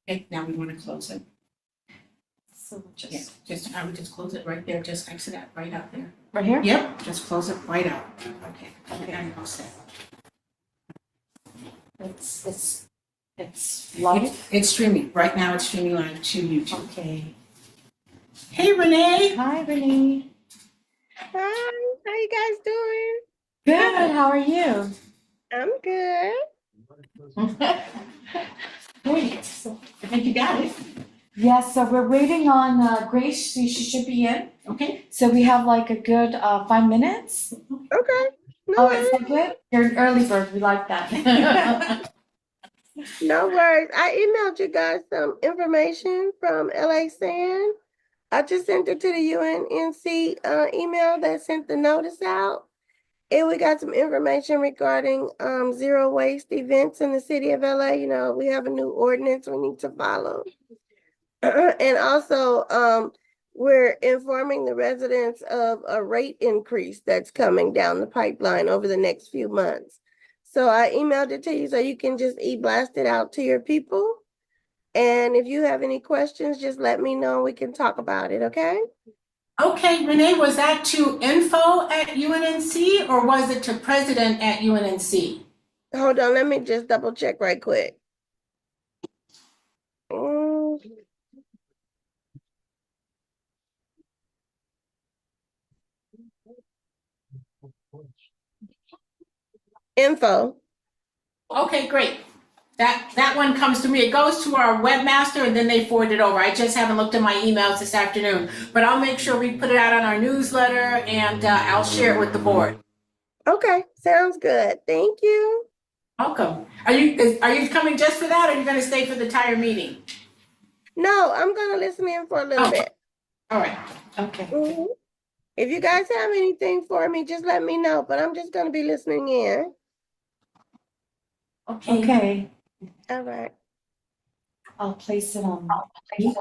Okay, now we want to close it. So Yeah, I would just close it right there, just exit that right out there. right here? Yep, just close it right out. Okay, now you're all set. It's live? It's streaming, right now it's streaming live to YouTube. Okay. Hey Renee! Hi, Renee. Hi, how you guys doing? Good, how are you? I'm good. Great, I think you got it. Yes, so we're waiting on Grace, she should be in. Okay. So we have like a good 5 minutes. Okay. No Oh, worries. is that good? You're an early bird, we like that. No worries. I emailed you guys some information from LA Sand. I just sent it to the UNNC email that sent the notice out. And we got some information regarding zero waste events in the city of LA. You know, we have a new ordinance we need to follow. And also, we're informing the residents of a rate increase that's coming down the pipeline over the next few months. So I emailed it to you so you can just e-blast it out to your people. And if you have any questions, just let me know. We can talk about it, okay? Okay, Renee, was that to info at UNNC or was it to president at UNNC? Hold on, let me just double check right quick. Mm. Info. Okay, great. That one comes to me. It goes to our webmaster and then they forward it over. I just haven't looked at my emails this afternoon, but I'll make sure we put it out on our newsletter and I'll share it with the board. Okay, sounds good. Thank you. Welcome. Are you coming just for that or are you going to stay for the entire meeting? No, I'm gonna listen in for a little bit. All right. Okay. Mhm. If you guys have anything for me, just let me know, but I'm just gonna be listening in. Okay, All right. I'll place it on mute.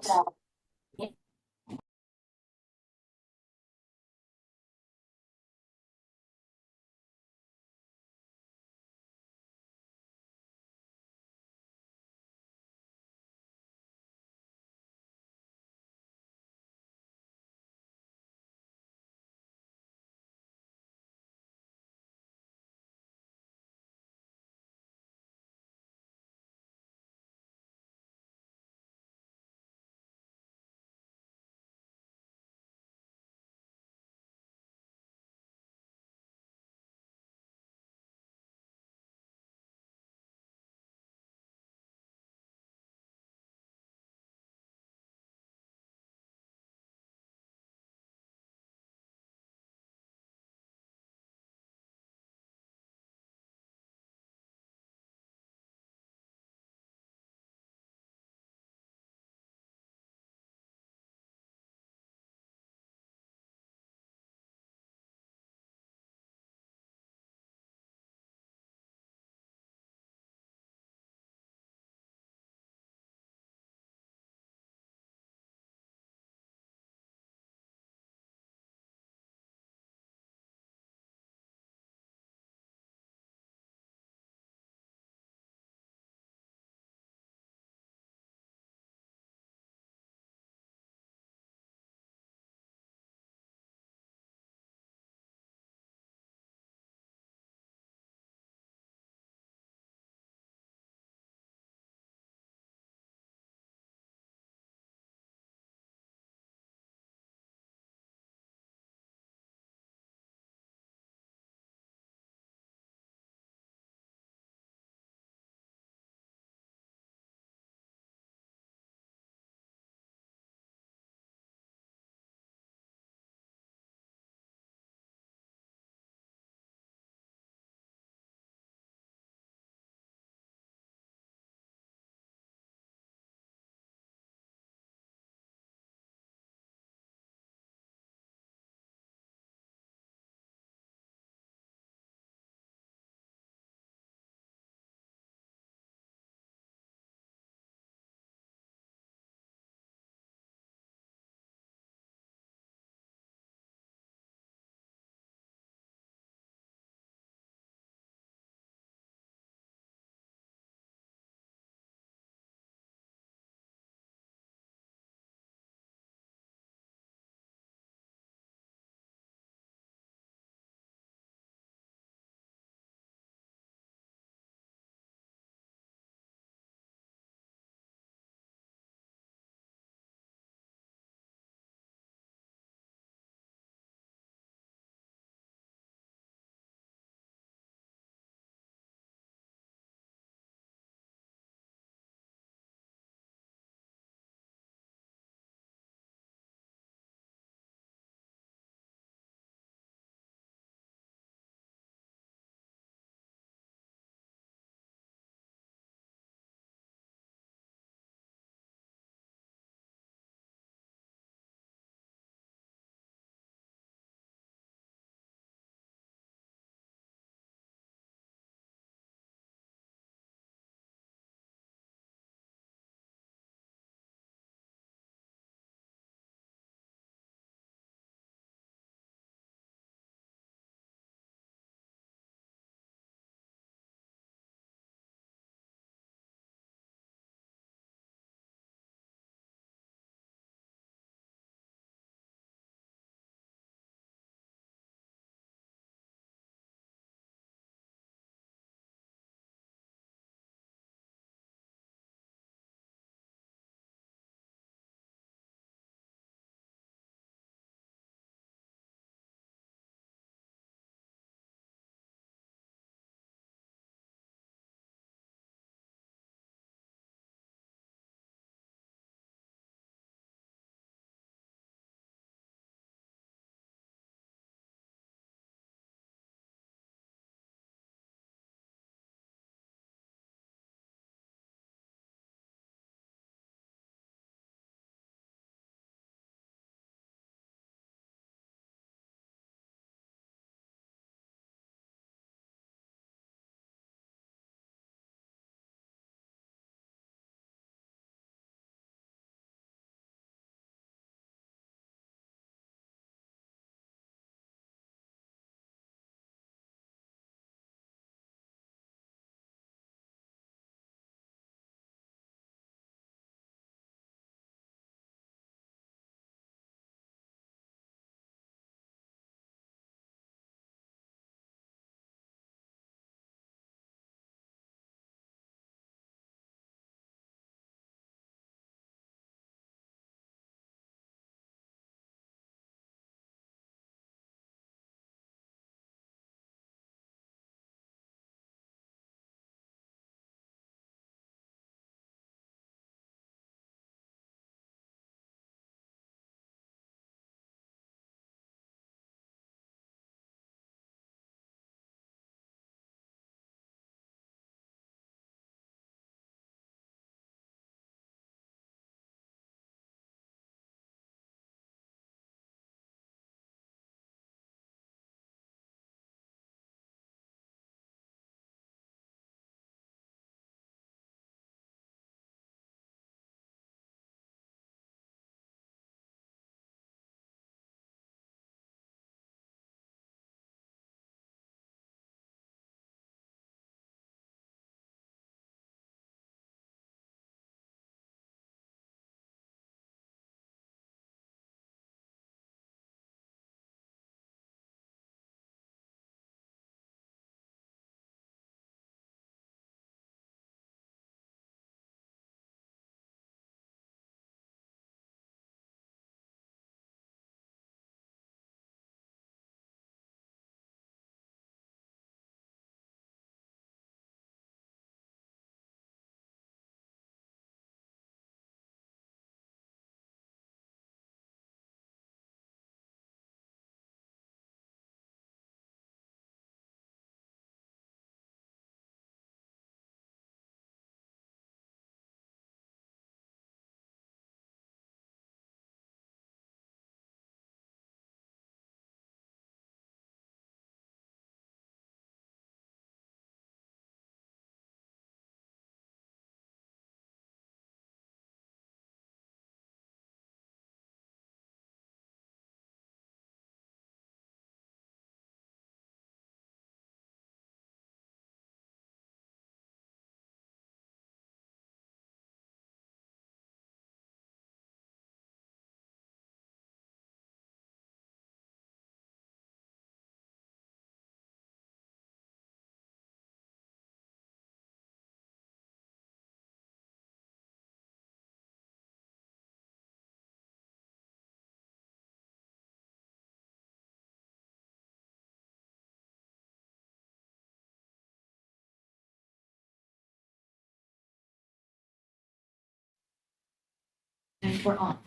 And we're on.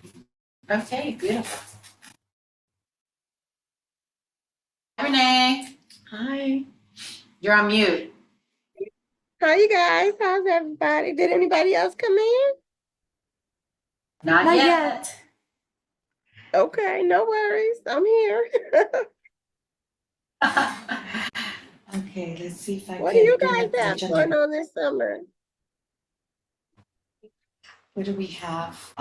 Okay, beautiful. Renee, Hi. you're on mute. Hi, you guys. How's everybody? Did anybody else come in? Not Not yet. yet. Okay, no worries. I'm here. Okay, let's see if I What do can you bring guys up the have going agenda. on this summer? What do we have?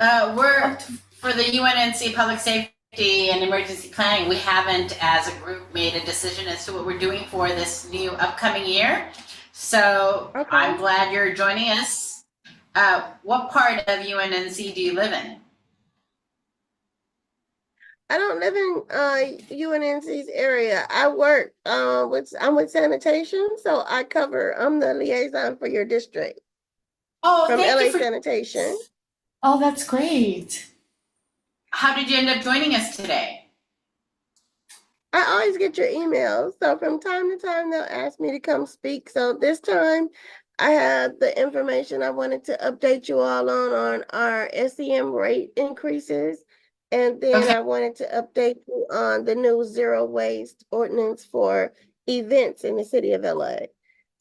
We're for the UNNC Public Safety and Emergency Planning. We haven't, as a group, made a decision as to what we're doing for this new upcoming year. So Okay. I'm glad you're joining us. What part of UNNC do you live in? I don't live in UNNC's area. I work I'm with sanitation, so I'm the liaison for your district Oh, from thank LA you for. Sanitation. Oh, that's great. How did you end up joining us today? I always get your emails, so from time to time they'll ask me to come speak. So this time I had the information I wanted to update you all on our SEM rate increases. And then Okay. I wanted to update you on the new zero waste ordinance for events in the city of LA.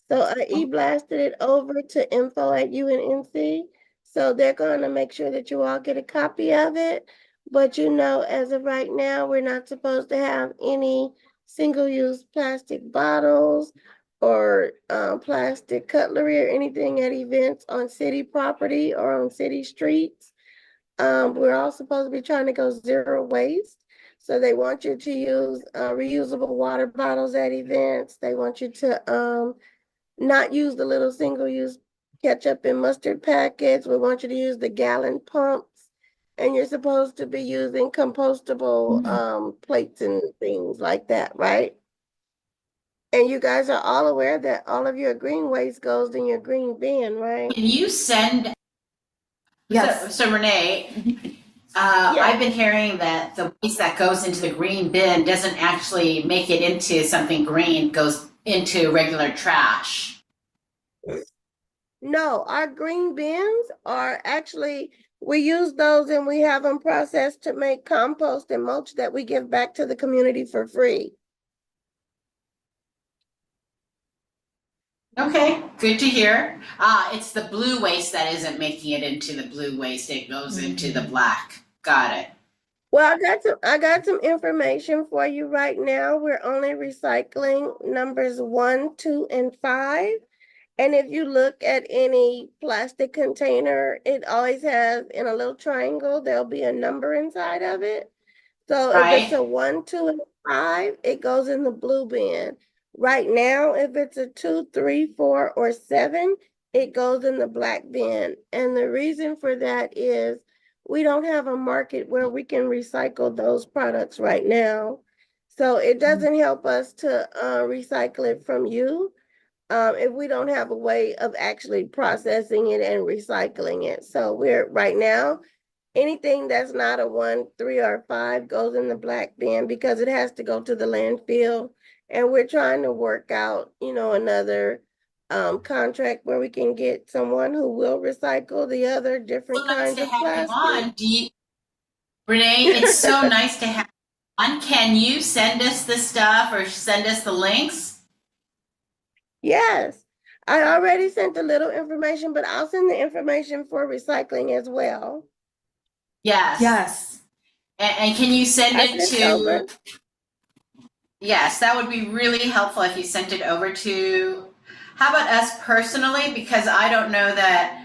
So I e-blasted it over to info@UNNC. So they're going to make sure that you all get a copy of it. But as of right now, we're not supposed to have any single-use plastic bottles or plastic cutlery or anything at events on city property or on city streets. We're all supposed to be trying to go zero waste. So they want you to use reusable water bottles at events. They want you to not use the little single-use ketchup and mustard packets. We want you to use the gallon pumps. And you're supposed to be using compostable plates and things like that, right? And you guys are all aware that all of your green waste goes in your green bin, right? Can you send? Yes. So Renee, Yeah. I've been hearing that the waste that goes into the green bin doesn't actually make it into something green, goes into regular trash. No, our green bins are actually, we use those and we have them processed to make compost and mulch that we give back to the community for free. Okay, good to hear. It's the blue waste that isn't making it into the blue waste. It goes into the black. Got it. Well, I got some information for you right now. We're only recycling numbers 1, 2, and 5. And if you look at any plastic container, it always has in a little triangle, there'll be a number inside of it. So if it's a Right? 1, 2, and 5, it goes in the blue bin. Right now, if it's a 2, 3, 4, or 7, it goes in the black bin. And the reason for that is we don't have a market where we can recycle those products right now. So it doesn't help us to recycle it from you if we don't have a way of actually processing it and recycling it. So we're right now, anything that's not a 1, 3, or 5 goes in the black bin because it has to go to the landfill. And we're trying to work out, another contract where we can get someone who will recycle the other different So nice kinds to of have you plastic. on. Renee, it's so nice to have you on. Can you send us the stuff or send us the links? Yes, I already sent a little information, but I'll send the information for recycling as well. Yes. Yes. And can you send I it sent to? over. Yes, that would be really helpful if you sent it over to. How about us personally? Because I don't know that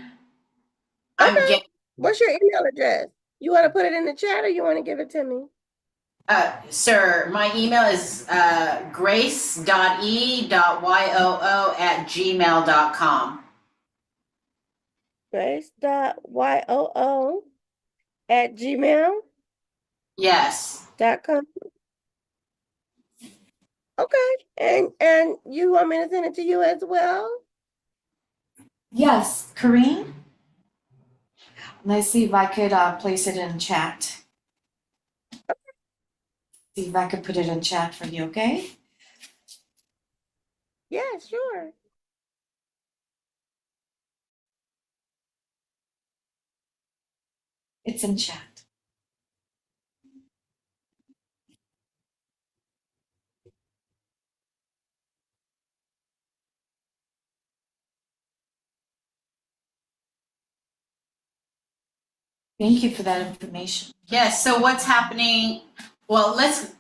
I'm Okay. getting. What's your email address? You want to put it in the chat or you want to give it to me? Sir, my email is grace.e.yoo@gmail.com. Grace.yoo@gmail.com. Yes. Okay. And you want me to send it to you as well? Yes, Karine? Let's see if I could place it in chat. See if I could put it in chat for you, okay? Yeah, sure. It's in chat. Thank you for that information. Yes, so what's happening? Well, let's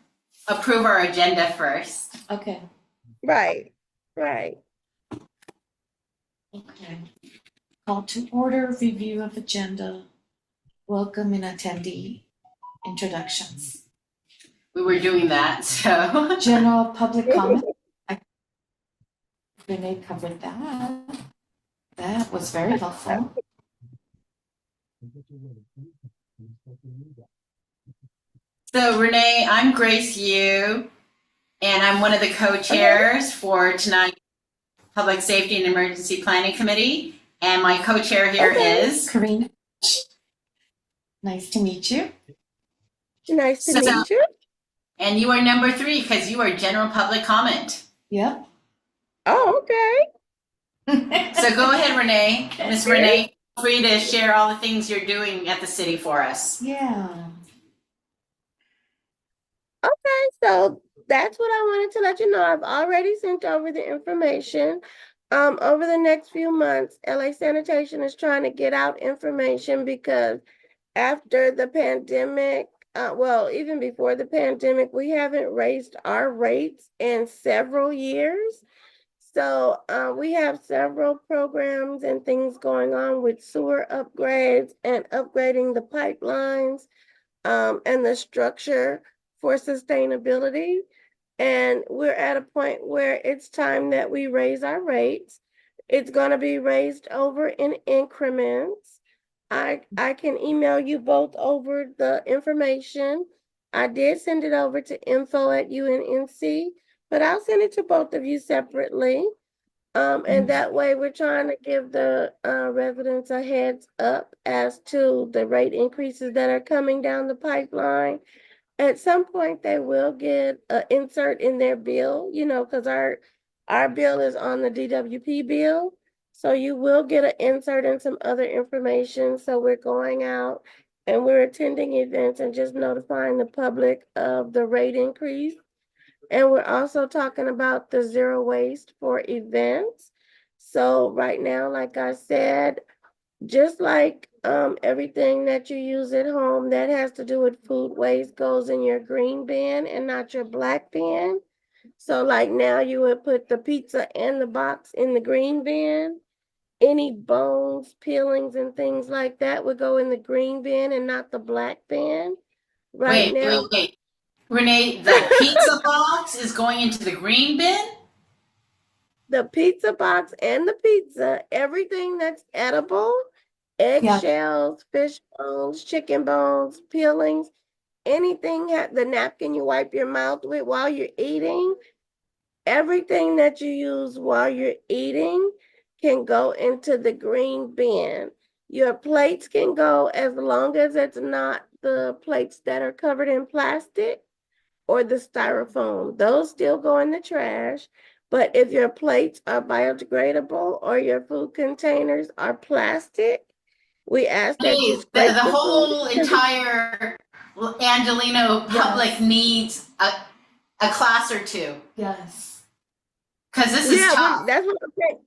approve our agenda first. Okay. Right, right. Okay. Call to order, review of agenda, welcome and attendee introductions. We were doing that, so. General public comment. Renee covered that. That was very helpful. So Renee, I'm Grace Yu, and I'm one of the co-chairs for tonight's Public Safety and Emergency Planning Committee. And my co-chair here is Karina. Nice to meet you. Nice to meet you. And you are number 3 because you are general public comment. Yep. Oh, okay. So go ahead, Renee. Miss Renee, feel free to share all the things you're doing at the city for us. Yeah. Okay, so that's what I wanted to let you know. I've already sent over the information. Over the next few months, LA Sanitation is trying to get out information because after the pandemic, well, even before the pandemic, we haven't raised our rates in several years. So we have several programs and things going on with sewer upgrades and upgrading the pipelines and the structure for sustainability. And we're at a point where it's time that we raise our rates. It's going to be raised over in increments. I can email you both over the information. I did send it over to info@UNNC, but I'll send it to both of you separately. And that way we're trying to give the residents a heads up as to the rate increases that are coming down the pipeline. At some point, they will get an insert in their bill, you know, because our bill is on the DWP bill. So you will get an insert and some other information. So we're going out and we're attending events and just notifying the public of the rate increase. And we're also talking about the zero waste for events. So right now, like I said, just like everything that you use at home that has to do with food waste goes in your green bin and not your black bin. So like now you would put the pizza and the box in the green bin. Any bones, peelings, and things like that would go in the green bin and not the black bin. Right now, Wait. Renee, the pizza box is going into the green bin? the pizza box and the pizza, everything that's edible, eggshells, fish bones, chicken bones, peelings, anything, the napkin you wipe your mouth with while you're eating, everything that you use while you're eating can go into the green bin. Your plates can go as long as it's not the plates that are covered in plastic or the styrofoam. Those still go in the trash. But if your plates are biodegradable or your food containers are plastic, we ask that you scrape The whole entire Angelino public needs a class or two. Yes. Because this is tough. That's what I'm saying.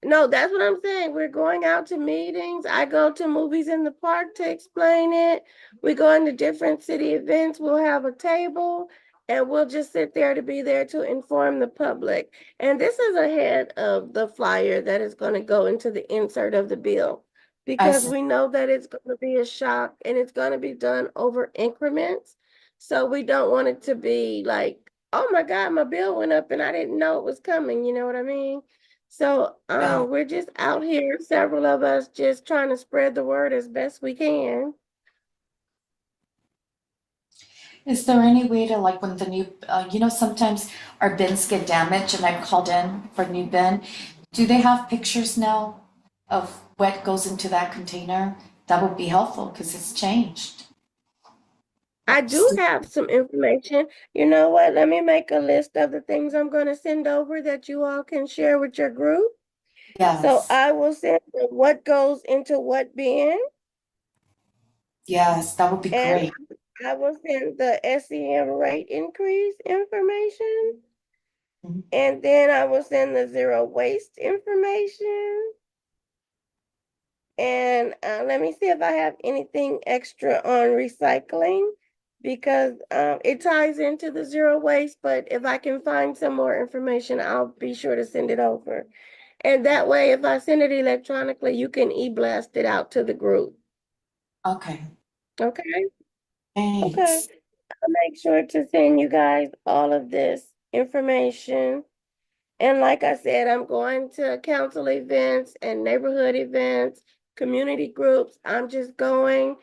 No, that's what I'm saying. We're going out to meetings. I go to movies in the park to explain it. We go into different city events. We'll have a table and we'll just sit there to be there to inform the public. And this is ahead of the flyer that is going to go into the insert of the bill because we know that it's going to be a shock and it's going to be done over increments. So we don't want it to be like, oh my God, my bill went up and I didn't know it was coming. You know what I mean? So we're just out here, several of us just trying to spread the word as best we can. Is there any way to, like, when the new, sometimes our bins get damaged and I've called in for new bin. Do they have pictures now of what goes into that container? That would be helpful because it's changed. I do have some information. You know what? Let me make a list of the things I'm going to send over that you all can share with your group. Yes. So I will send what goes into what bin. Yes, that would be And great. I will send the SEM rate increase information. Mhm. And then I will send the zero waste information. And let me see if I have anything extra on recycling because it ties into the zero waste, but if I can find some more information, I'll be sure to send it over. And that way, if I send it electronically, you can e-blast it out to the group. Okay, Okay? Okay. thanks. I'll make sure to send you guys all of this information. And like I said, I'm going to council events and neighborhood events, community groups. I'm just going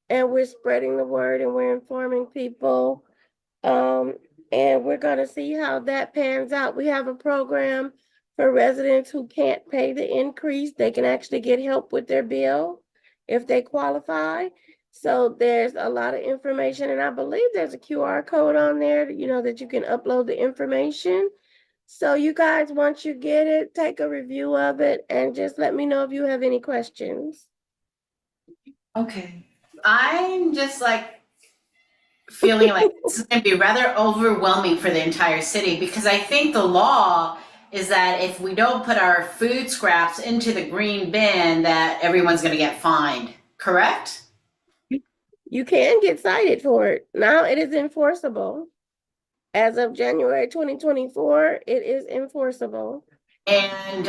and we're spreading the word and we're informing people. And we're gonna see how that pans out. We have a program for residents who can't pay the increase. They can actually get help with their bill if they qualify. So there's a lot of information, and I believe there's a QR code on there, that you can upload the information. So you guys, once you get it, take a review of it and just let me know if you have any questions. Okay. I'm just like feeling like this is going to be rather overwhelming for the entire city because I think the law is that if we don't put our food scraps into the green bin, that everyone's going to get fined. Correct? You can get cited for it. Now it is enforceable. As of January 2024, it is enforceable. And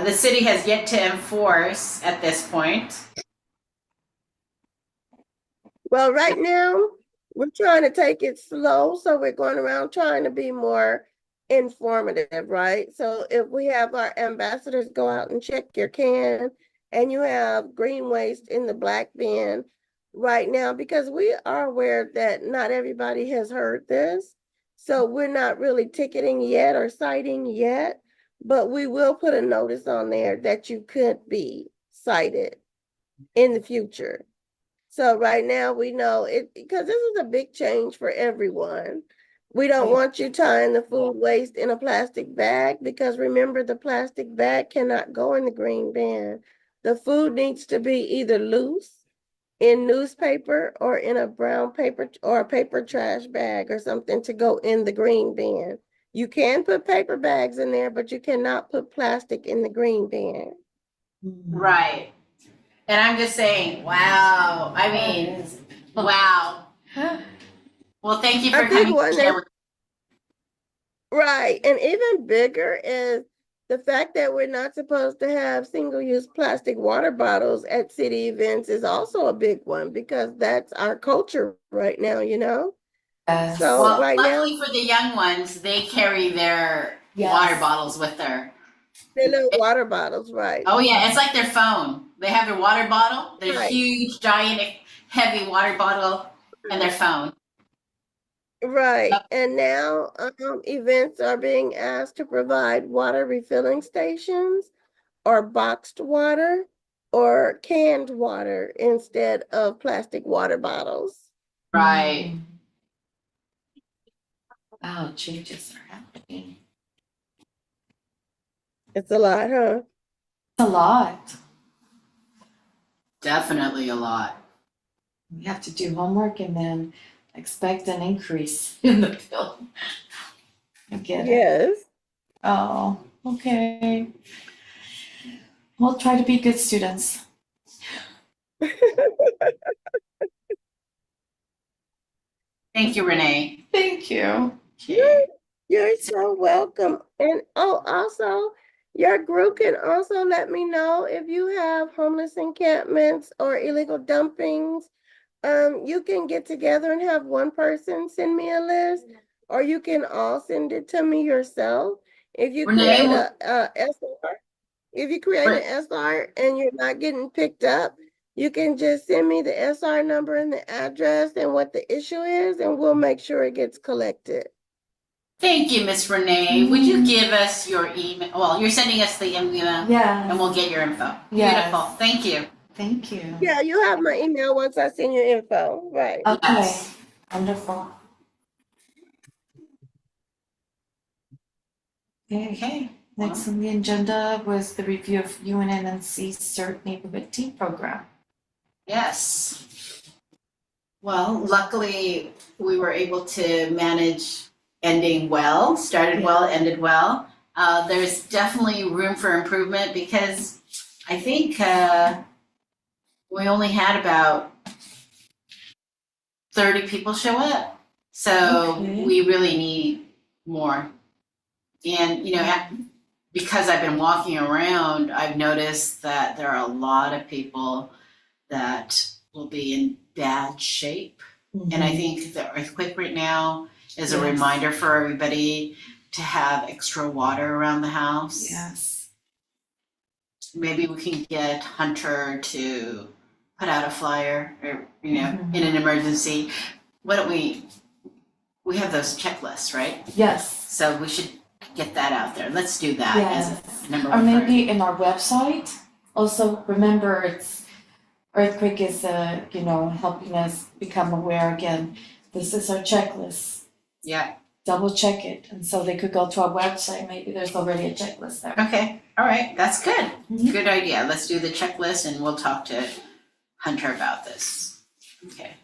the city has yet to enforce at this point. Well, right now, we're trying to take it slow, so we're going around trying to be more informative, right? So if we have our ambassadors go out and check your can, and you have green waste in the black bin right now, because we are aware that not everybody has heard this. So we're not really ticketing yet or citing yet, but we will put a notice on there that you could be cited in the future. So right now we know it because this is a big change for everyone. We don't want you tying the food waste in a plastic bag because remember the plastic bag cannot go in the green bin. The food needs to be either loose in newspaper or in a brown paper or a paper trash bag or something to go in the green bin. You can put paper bags in there, but you cannot put plastic in the green bin. Right. And I'm just saying, wow. I mean, wow. Well, thank you A for big coming to one share that with Right, and even bigger is the fact that we're not supposed to have single-use plastic water bottles at city events is also a big one because that's our culture right now. Yes. So Well, right now, luckily for the young ones, they carry their Yes. water bottles with their. the little water bottles, right? Oh yeah, it's like their phone. They have their water bottle, their Right, huge, giant, heavy water bottle, and their phone. right. And now events are being asked to provide water refilling stations or boxed water or canned water instead of plastic water bottles. Right. Wow, changes are happening. It's a lot, huh? It's a lot. Definitely a lot. We have to do homework and then expect an increase in the bill. I get it. Yes. Oh, okay. We'll try to be good students. Thank you, Renee. Thank you. You're so welcome. And also, your group can also let me know if you have homeless encampments or illegal dumpings. You can get together and have one person send me a list, or you can all send it to me yourself. If you Renee, create will- a SR, if you create an SR and you're not getting picked up, you can just send me the SR number and the address and what the issue is, and we'll make sure it gets collected. Thank you, Miss Renee. Would you give us your email? Well, you're sending us the email, Yeah. and we'll get your info. Yes. Beautiful. Thank you. Thank you. Yeah, you have my email once I send you info, right? Okay. Yes. Wonderful. Okay. Okay. Next on the agenda was the review of UNNC CERT Neighborhood Tea Program. Yes. Well, luckily, we were able to manage ending well, started well, ended well. There's definitely room for improvement because I think we only had about 30 people show up. So Okay. we really need more. And, because I've been walking around, I've noticed that there are a lot of people that will be in bad shape. And I think the earthquake right now is a Yes. reminder for everybody to have extra water around the house. Yes. Maybe we can get Hunter to put out a flyer or, Mhm. in an emergency. Why don't we have those checklists, right? Yes. So we should get that out there. Let's do that Yes. as number Or one priority. maybe in our website. Also, remember it's earthquake is helping us become aware again. This is our checklist. Yeah, Double check it. And so they could go to our website. Maybe there's already a checklist there. okay, all right, that's good. Mhm. Good idea. Let's do the checklist and we'll talk to Hunter about this. Okay.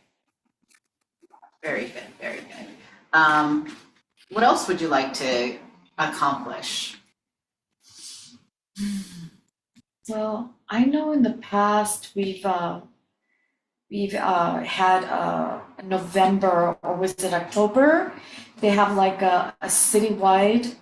Very good, very good. What else would you like to accomplish? Well, I know in the past we've had November, or was it October? They have like a citywide,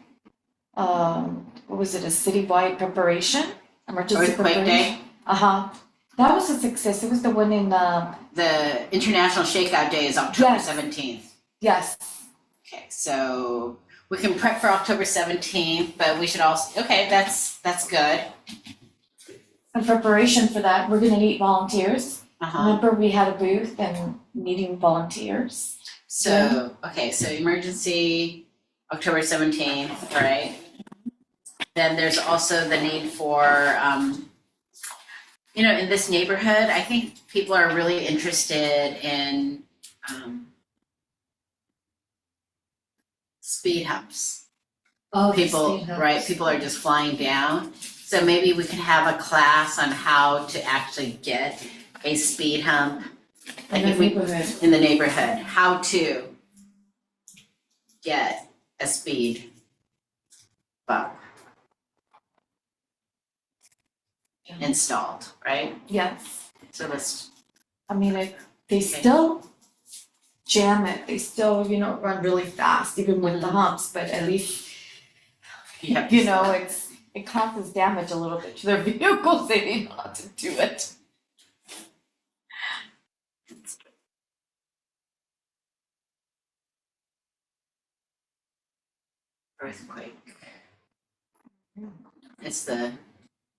what was it, a citywide preparation? Emergency Earthquake preparation? Day? Uh-huh. That was a success. It was the one in, The International Shakeout Day is October Yes. 17th. yes, Okay, so we can prep for October 17th, but we should also, okay, that's good. in preparation for that, we're gonna need volunteers. Uh-huh. Remember, we had a booth and needing volunteers. So, okay, so emergency, October 17th, right? Then there's also the need for, in this neighborhood, I think people are really interested in speed humps. Oh, People, right, people are just flying down. So maybe we can have a class on how to actually get a speed hump In the neighborhood. in the neighborhood, how to get a speed bump installed, right? Yes. So let's, I mean, they still jam it. They still, run really fast, even with the Mhm. humps. But at least, you have to it causes damage a little bit to their vehicles. They need not to do it. earthquake. It's the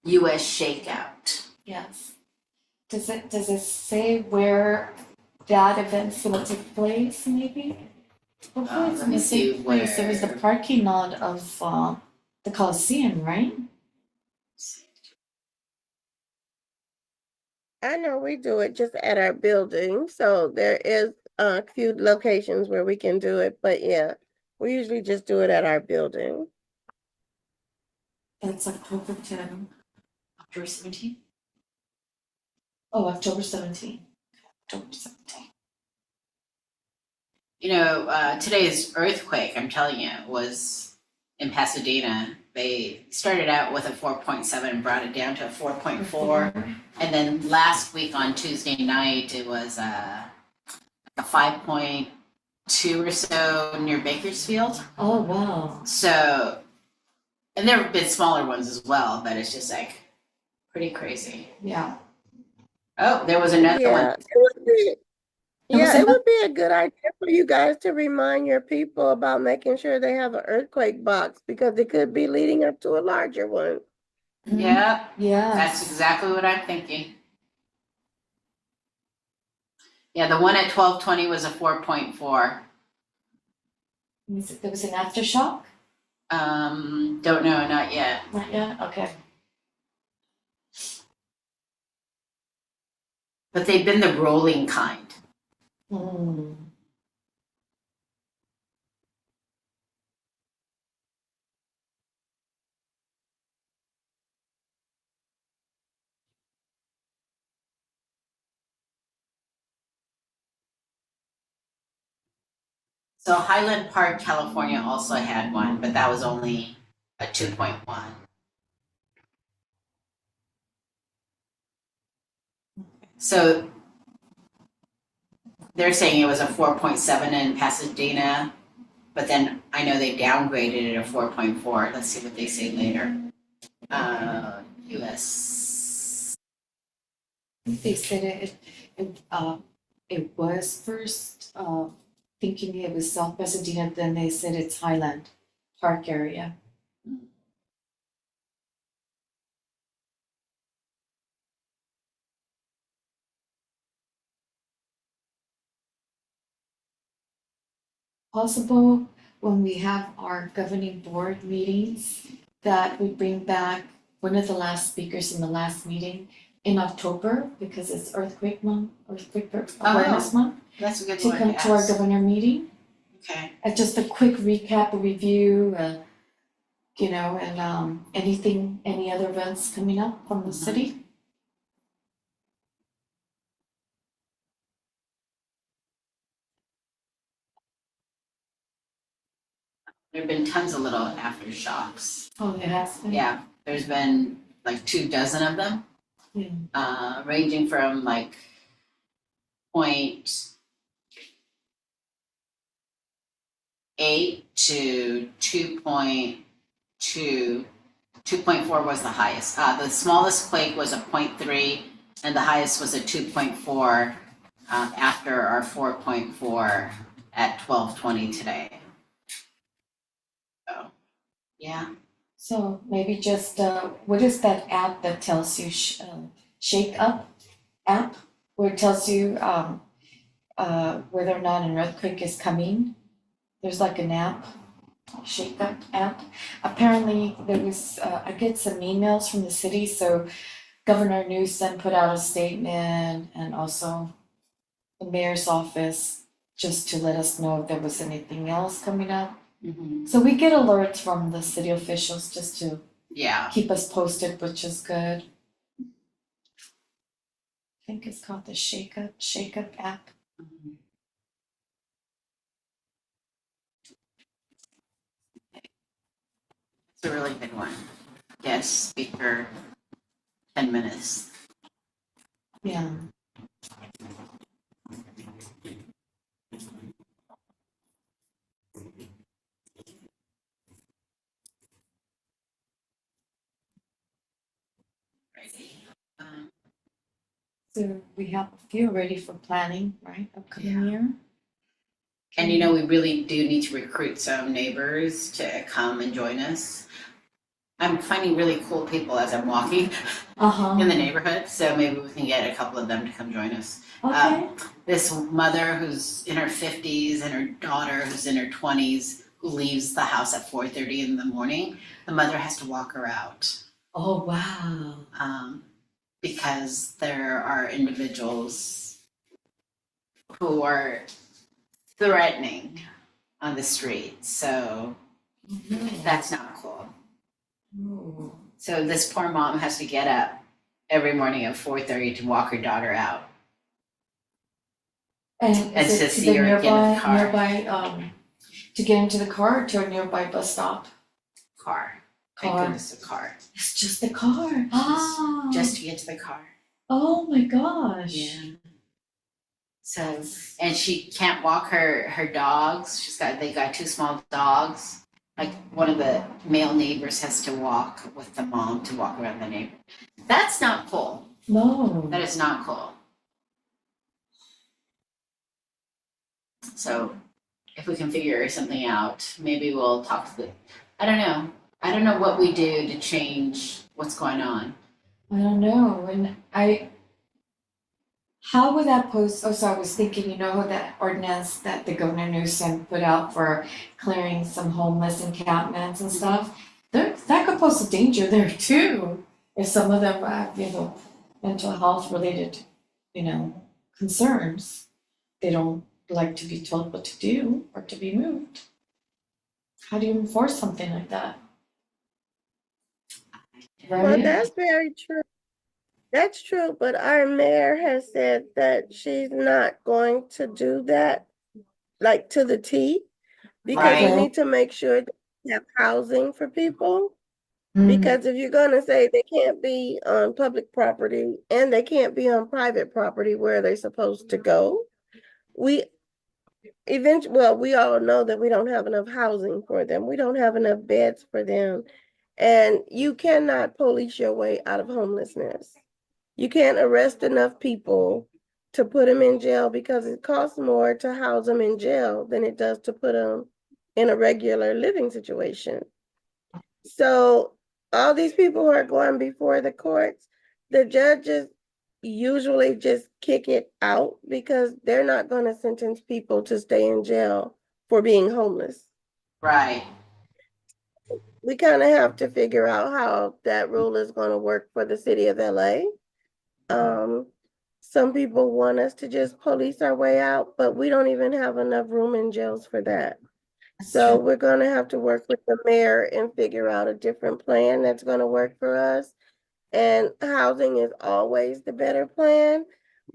US shakeout. Yes. Does it say where that event's gonna take place? Maybe. Hopefully it's Let me gonna see take place. It was the where- parking lot of the Coliseum, right? I know we do it just at our building, so there is a few locations where we can do it, but yeah, we usually just do it at our building. That's October 10. October 17th? Oh, October 17. October 17. Today's earthquake, I'm telling you, was in Pasadena. They started out with a 4.7 and brought it down to a 4.4. And then last week on Tuesday night, it was a 5.2 or so near Bakersfield. Oh, wow. So, and there have been smaller ones as well, but it's just like pretty crazy. Yeah. Oh, there was another Yeah, one. it would be a good idea for you guys to remind your people about making sure they have an earthquake box because it could be leading up to a larger one. Yeah, Yeah. that's exactly what I'm thinking. Yeah, the one at 1220 was a 4.4. There was an aftershock? Don't know, not yet. Not yet? Okay. But they've been the rolling kind. Hmm. So Highland Park, California also had one, but that was only a 2.1. So they're saying it was a 4.7 in Pasadena, but then I know they downgraded it a 4.4. Let's see what they say later. US. I think they said it was first, thinking it was South Pasadena, then they said it's Highland Park area. Possible when we have our governing board meetings, that we bring back one of the last speakers in the last meeting in October, because it's earthquake month, earthquake awareness month, That's a good to one. come to our governor meeting. Okay. Just a quick recap, a review, you know, and any other events coming up from the city. There have been tons of little aftershocks. Oh, it has been? Yeah, there's been like 24 of them, ranging from like 0.8 to 2.2. 2.4 was the highest. The smallest quake was a 0.3, and the highest was a 2.4 after our 4.4 at 12:20 today. So, yeah. So maybe just, what is that app that tells you, Shake Up app? Where it tells you, whether or not an earthquake is coming? There's like an app, Shake Up app. Apparently there was, I get some emails from the city, so Governor Newsom put out a statement, and also the mayor's office, just to let us know if there was anything else coming up. Mm-hmm. So we get alerts from the city officials just to Yeah. keep us posted, which is good. I think it's called the Shake Up app. Mm-hmm. It's a really good one. Yes, speaker, 10 minutes. Yeah. So we have a few ready for planning, right, upcoming year? And you know, we really do need to recruit some neighbors to come and join us. I'm finding really cool people as I'm walking Uh-huh. in the neighborhood, so maybe we can get a couple of them to come join us. Okay. This mother who's in her 50s and her daughter who's in her 20s who leaves the house at 4:30 in the morning, the mother has to walk her out. Oh, wow. Because there are individuals who are threatening on the street, so that's not cool. Ooh. So this poor mom has to get up every morning at 4:30 to walk her daughter out. And And is to it to see the her get in the car. nearby, to get into the car, or to a nearby bus stop? Car. Thank Car. goodness, a car. It's just the car. Ah. Just to get to the car. Oh my gosh. Yeah. So, and she can't walk her dogs. They got 2 small dogs. Like one of the male neighbors has to walk with the mom to walk around the neighborhood. That's not cool. No. That is not cool. So if we can figure something out, maybe we'll talk to I don't know. I don't know what we do to change what's going on. I don't know, and how would that post, so I was thinking, you know, that ordinance that the Governor Newsom put out for clearing some homeless encampments and stuff, that could pose a danger there too, if some of them have, you know, mental health related, you know, concerns. They don't like to be told what to do or to be moved. How do you enforce something like that? Well, Right? that's very true. That's true, but our mayor has said that she's not going to do that, like to the T. because we Right. need to make sure that we have housing for people. Mm. Because if you're gonna say they can't be on public property and they can't be on private property where they're supposed to go, we well, we all know that we don't have enough housing for them. We don't have enough beds for them. And you cannot police your way out of homelessness. You can't arrest enough people to put them in jail because it costs more to house them in jail than it does to put them in a regular living situation. So all these people who are going before the courts, the judges usually just kick it out because they're not going to sentence people to stay in jail for being homeless. Right. We kind of have to figure out how that rule is going to work for the city of LA. Some people want us to just police our way out, but we don't even have enough room in jails for that. So we're going to have to work with the mayor and figure out a different plan that's going to work for us. And housing is always the better plan.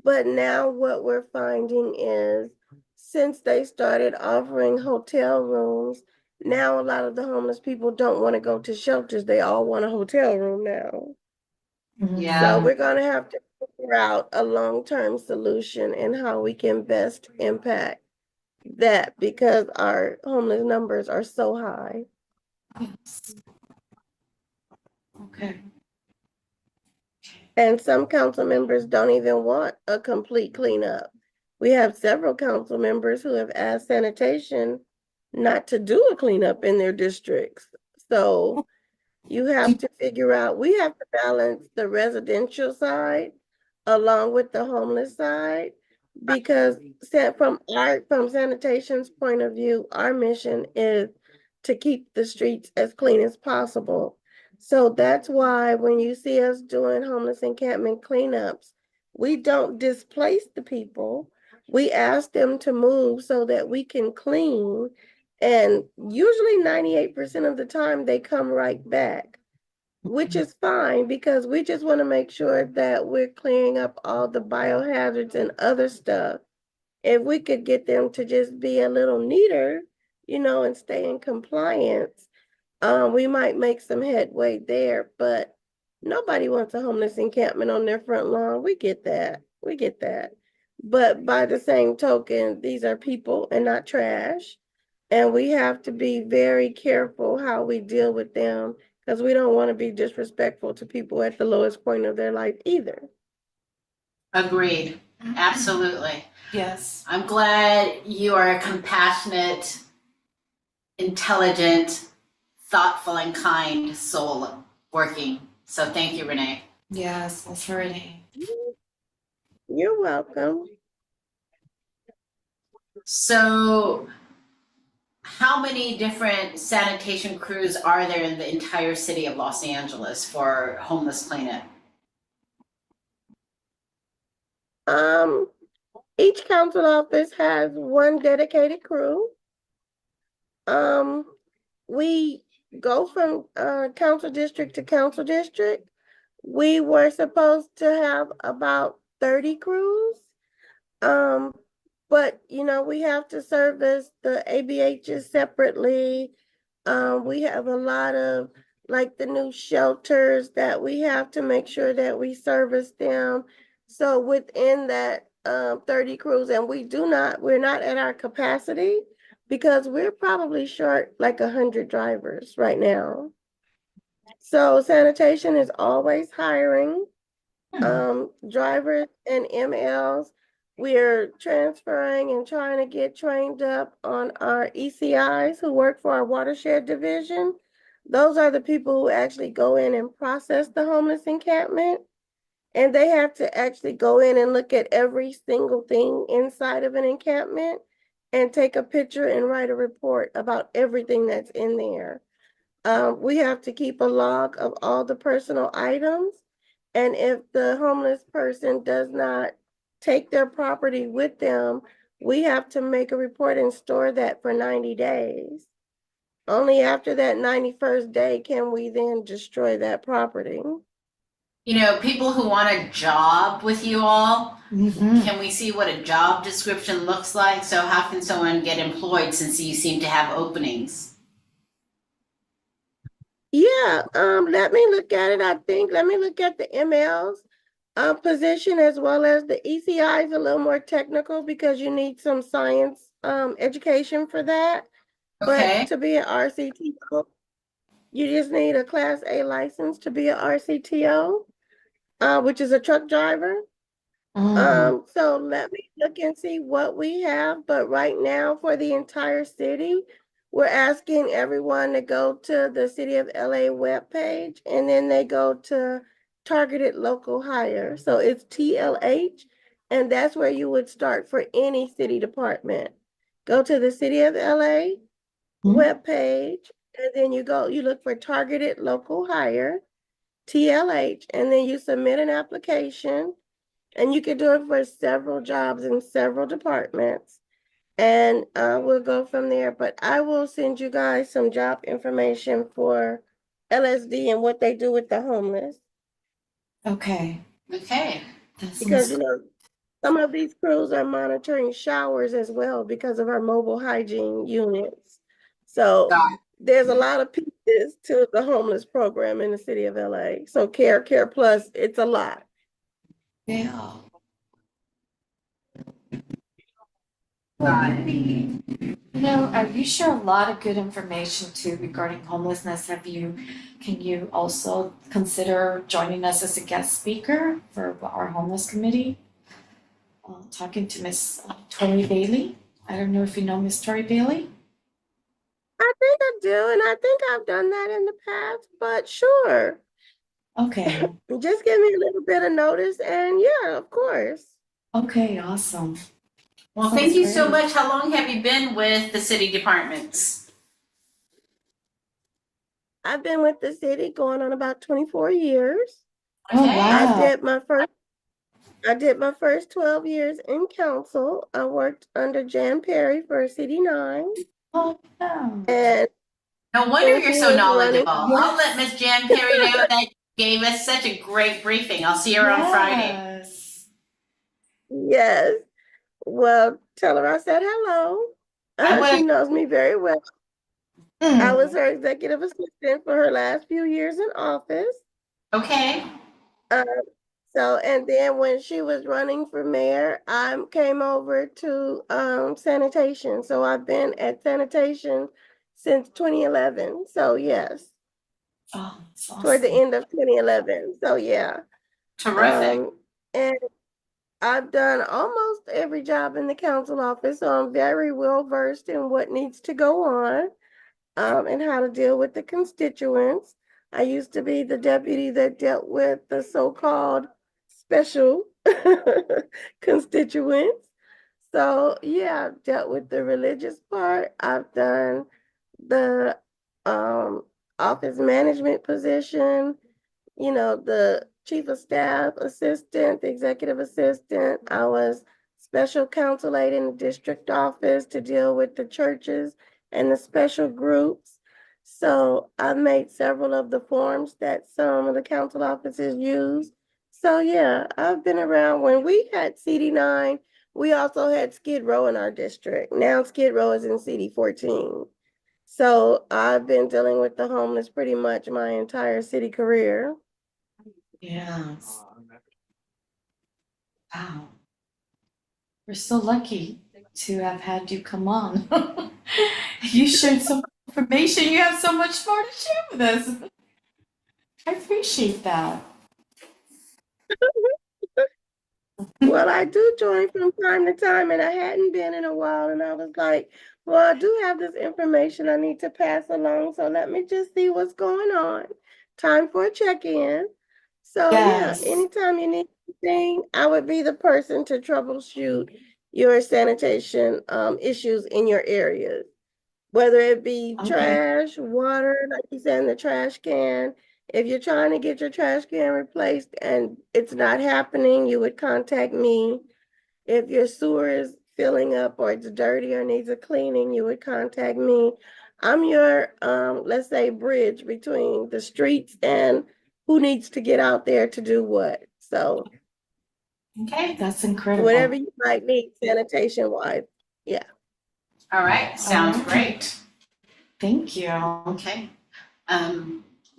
But now what we're finding is since they started offering hotel rooms, now a lot of the homeless people don't want to go to shelters. They all want a hotel room now. Yeah. So we're going to have to figure out a long-term solution and how we can best impact that because our homeless numbers are so high. Yes. Okay. And some council members don't even want a complete cleanup. We have several council members who have asked sanitation not to do a cleanup in their districts. So you have to figure out, we have to balance the residential side along with the homeless side. Because from sanitation's point of view, our mission is to keep the streets as clean as possible. So that's why when you see us doing homeless encampment cleanups, we don't displace the people. We ask them to move so that we can clean. And usually 98% of the time they come right back, which is fine because we just want to make sure that we're clearing up all the biohazards and other stuff. If we could get them to just be a little neater, and stay in compliance, we might make some headway there, but nobody wants a homeless encampment on their front lawn. We get that. We get that. But by the same token, these are people and not trash. And we have to be very careful how we deal with them because we don't want to be disrespectful to people at the lowest point of their life either. Agreed. Absolutely. Yes. I'm glad you are a compassionate, intelligent, thoughtful, and kind soul working. So thank you, Renee. Yes, that's right. You're welcome. So how many different sanitation crews are there in the entire city of Los Angeles for homeless cleanup? Each council office has one dedicated crew. We go from council district to council district. We were supposed to have about 30 crews. But we have to service the ABHs separately. We have a lot of like the new shelters that we have to make sure that we service them. So within that 30 crews, and we're not at our capacity because we're probably short like 100 drivers right now. So sanitation is always hiring drivers and MLs. We're transferring and trying to get trained up on our ECIs who work for our watershed division. Those are the people who actually go in and process the homeless encampment. And they have to actually go in and look at every single thing inside of an encampment and take a picture and write a report about everything that's in there. We have to keep a log of all the personal items. And if the homeless person does not take their property with them, we have to make a report and store that for 90 days. Only after that 91st day can we then destroy that property. People who want a job with you all, Mhm. Can we see what a job description looks like? So how can someone get employed since you seem to have openings? Yeah, let me look at it. Let me look at the ML's position as well as the ECI is a little more technical because you need some science education for that. But Okay, to be an RCTO, you just need a Class A license to be an RCTO, which is a truck driver. So let me look and see what we have, but right now for the entire city, we're asking everyone to go to the City of LA webpage and then they go to targeted local hire. So it's TLH, and that's where you would start for any city department. Go to the City of LA webpage, and then you look for targeted local hire, TLH, and then you submit an application. And you can do it for several jobs in several departments. And we'll go from there. But I will send you guys some job information for LSD and what they do with the homeless. Okay, okay. that Because, sounds, some of these crews are monitoring showers as well because of our mobile hygiene units. So Got there's a lot of pieces to the homeless program in the city of LA. So Care Plus, it's a lot. yeah. got Well, maybe, you share a lot of good information too regarding homelessness. Can you also consider joining us as a guest speaker for our homeless committee? Talking to Miss Tori Bailey. I don't know if you know Miss Tori Bailey. I think I do, and I think I've done that in the past, but sure. Okay, Just give me a little bit of notice, and yeah, of course. okay, awesome. Well, Sounds thank you so great. much. How long have you been with the city departments? I've been with the city going on about 24 years. Oh, Okay, I wow. did my first 12 years in council. I worked under Jan Perry for CD9, Oh, yeah. and no wonder when you're she so was knowledgeable. running, I'll let Miss Jan Perry know that you gave us such a great briefing. I'll see her on Friday. Yes. yes. Well, tell her I said hello. I She will. knows me very well. I was Mm. her executive assistant for her last few years in office. Okay, Uh, so, and then when she was running for mayor, I came over to sanitation. So I've been at sanitation since 2011. So yes, Oh, that's toward the awesome. end of 2011. So yeah, terrific. and I've done almost every job in the council office. So I'm very well versed in what needs to go on. And how to deal with the constituents. I used to be the deputy that dealt with the so-called special constituents. So yeah, I've dealt with the religious part. I've done the office management position, the chief of staff assistant, the executive assistant. I was special counsel aide in the district office to deal with the churches and the special groups. So I've made several of the forms that some of the council offices use. So yeah, I've been around. When we had CD9, we also had Skid Row in our district. Now Skid Row is in CD14. So I've been dealing with the homeless pretty much my entire city career. Yes. Wow. We're so lucky to have had you come on. You shared some information. You have so much more to share with us. I appreciate that. Well, I do join from time to time, and I hadn't been in a while, and I was like, well, I do have this information I need to pass along, so let me just see what's going on. Time for a check-in. So yeah, Yes. anytime you need anything, I would be the person to troubleshoot your sanitation issues in your areas. Whether it be Okay. trash, water, like you said, in the trash can. If you're trying to get your trash can replaced and it's not happening, you would contact me. If your sewer is filling up or it's dirty or needs a cleaning, you would contact me. I'm your, let's say, bridge between the streets and who needs to get out there to do what. So Okay, That's incredible. Whatever you might need sanitation wise. all right, sounds right. great. Thank you. Okay.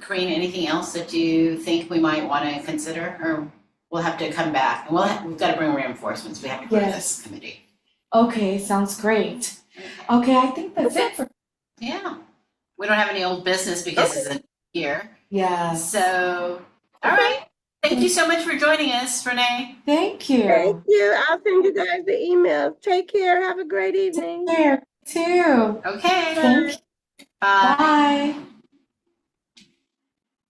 Corinne, anything else that you think we might want to consider, or we'll have to come back? And we've got to bring reinforcements. We have to grow Yes. this committee. Okay, sounds great. Okay, I think that's it for, Yeah. We don't have any old business because it's a year. yeah. So, all right. Thank you so much for joining us, Renee. Thank you. Thank you. I'll send you guys the email. Take care. Have a great evening. There too. Okay. Thank you. Bye. Bye.